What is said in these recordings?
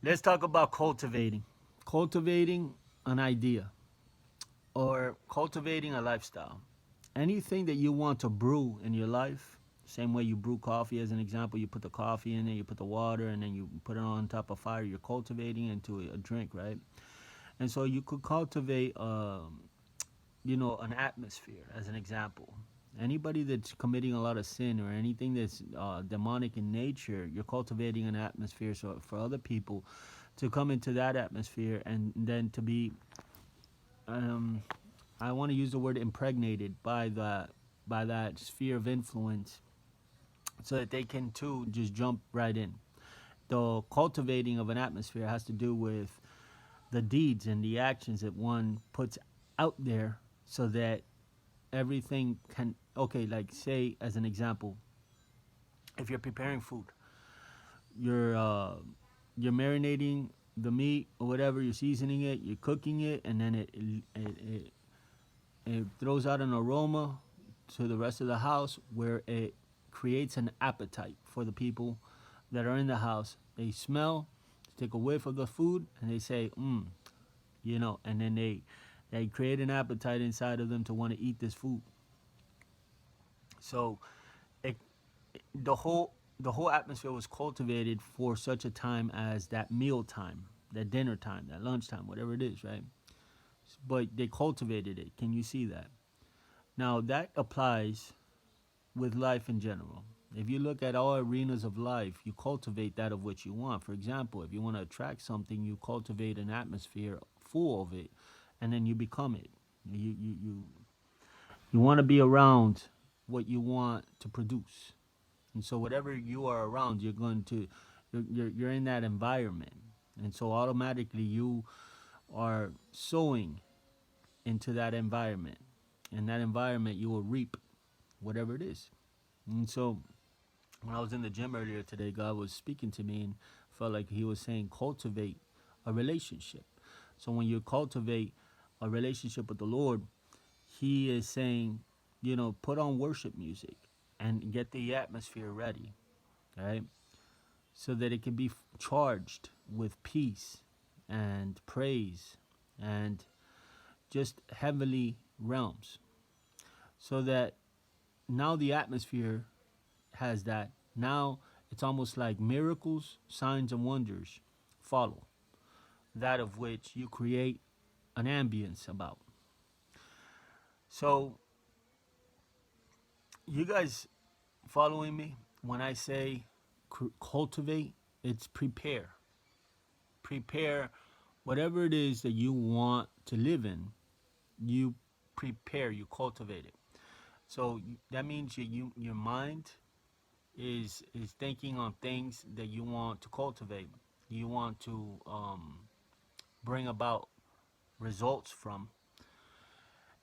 Let's talk about cultivating. Cultivating an idea or cultivating a lifestyle. Anything that you want to brew in your life, same way you brew coffee as an example, you put the coffee in it, you put the water, and then you put it on top of fire, you're cultivating into a drink, right? And so you could cultivate, an atmosphere as an example. Anybody that's committing a lot of sin or anything that's demonic in nature, you're cultivating an atmosphere so for other people to come into that atmosphere and then to be, um, I want to use the word impregnated by that sphere of influence, so that they can too just jump right in. The cultivating of an atmosphere has to do with the deeds and the actions that one puts out there, so that everything can, okay, like say as an example, if you're preparing food, you're uh you're marinating the meat or whatever, you're seasoning it, you're cooking it, and then it throws out an aroma to the rest of the house where it creates an appetite for the people that are in the house. They smell, take a whiff of the food, and they say, and then they create an appetite inside of them to want to eat this food. So it, the whole atmosphere was cultivated for such a time as that meal time, that dinner time, that lunchtime, whatever it is, right? But they cultivated it. Can you see that? Now that applies with life in general. If you look at all arenas of life, you cultivate that of which you want. For example, if you want to attract something, you cultivate an atmosphere full of it, and then you become it. You want to be around what you want to produce. And so whatever you are around, you're in that environment. And so automatically you are sowing into that environment. In that environment you will reap whatever it is. And so when I was in the gym earlier today, God was speaking to me and felt like he was saying cultivate a relationship. So when you cultivate a relationship with the Lord, he is saying, put on worship music and get the atmosphere ready, right? So that it can be charged with peace and praise and just heavenly realms. So that now the atmosphere has that. Now it's almost like miracles, signs, and wonders follow, that of which you create an ambience about. So, you guys following me? When I say cultivate, it's prepare. Prepare whatever it is that you want to live in. You prepare, you cultivate it. So that means your mind is thinking on things that you want to cultivate. You want to bring about results from,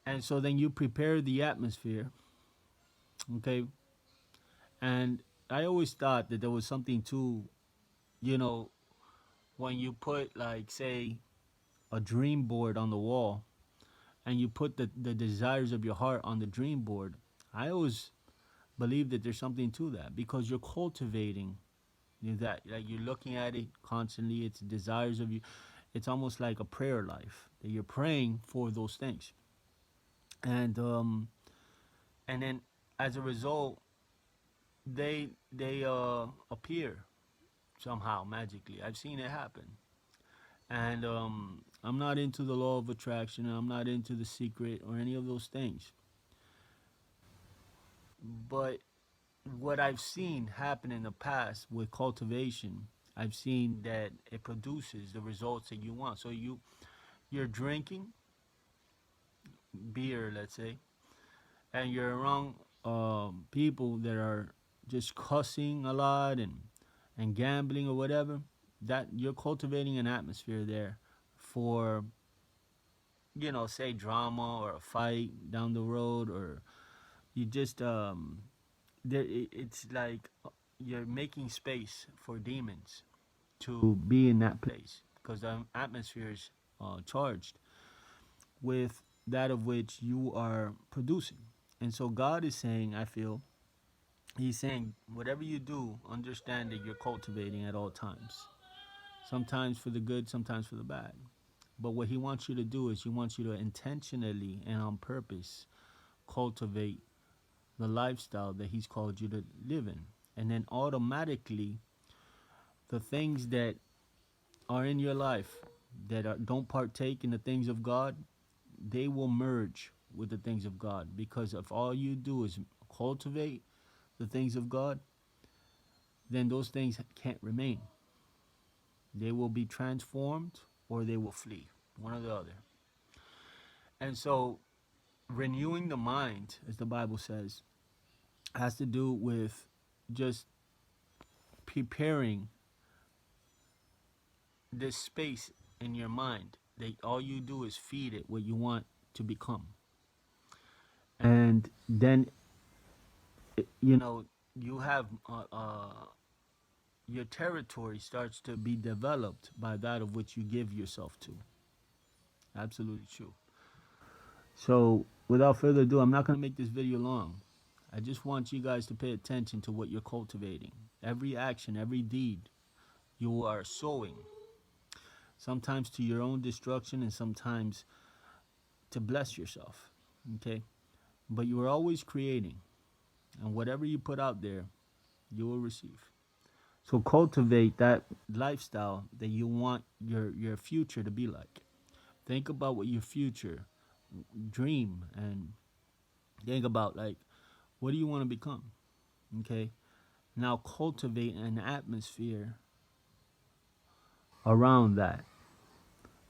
and so then you prepare the atmosphere. Okay, and I always thought that there was something to, you know, when you put, like, say, a dream board on the wall, and you put the desires of your heart on the dream board. I always believe that there's something to that, because you're cultivating that, like, you're looking at it constantly. It's desires of you. It's almost like a prayer life that you're praying for those things, and then as a result, they appear somehow magically. I've seen it happen, and I'm not into the law of attraction, and I'm not into the secret or any of those things. But what I've seen happen in the past with cultivation, I've seen that it produces the results that you want. So you're drinking beer, let's say, and you're around people that are just cussing a lot and gambling or whatever. That you're cultivating an atmosphere there for, say, drama or a fight down the road, or you just it's like you're making space for demons to be in that place, because the atmosphere is charged with that of which you are producing. And so God is saying, I feel, he's saying, whatever you do, understand that you're cultivating at all times. sometimes for the good, sometimes for the bad. But what he wants you to do is he wants you to intentionally and on purpose cultivate the lifestyle that he's called you to live in. And then automatically, the things that are in your life that don't partake in the things of God, they will merge with the things of God. Because if all you do is cultivate the things of God, then those things can't remain. They will be transformed or they will flee, one or the other. And so, renewing the mind, as the Bible says, has to do with just preparing this space in your mind that all you do is feed it what you want to become. And then, you know, you have your territory starts to be developed by that of which you give yourself to. Absolutely true. So, without further ado, I'm not going to make this video long. I just want you guys to pay attention to what you're cultivating. Every action, every deed you are sowing, sometimes to your own destruction and sometimes to bless yourself. Okay? But you are always creating. And whatever you put out there, you will receive. So cultivate that lifestyle that you want your future to be like. Think about what your future dream and think about like what do you want to become? Okay? Now cultivate an atmosphere around that.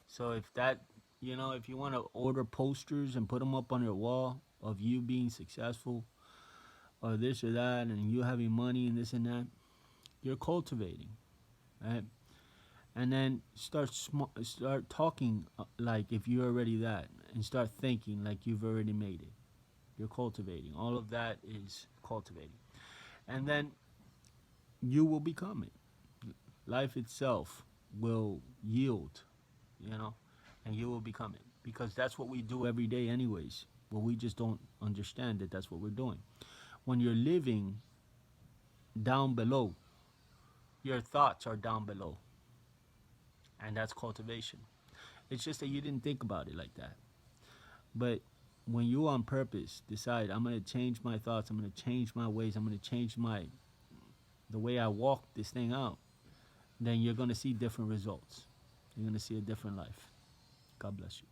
So if that, you know, if you want to order posters and put them up on your wall of you being successful or this or that and you having money and this and that, you're cultivating, right? And then start talking like if you're already that and start thinking like you've already made it. You're cultivating. All of that is cultivating. And then you will become it. Life itself will yield, you know, and you will become it because that's what we do every day anyways. But we just don't understand that that's what we're doing. When you're living down below, your thoughts are down below. And that's cultivation. It's just that you didn't think about it like that. But when you on purpose decide I'm gonna change my thoughts, I'm gonna change my ways, I'm gonna change the way I walk this thing out, then you're gonna see different results. You're gonna see a different life. God bless you.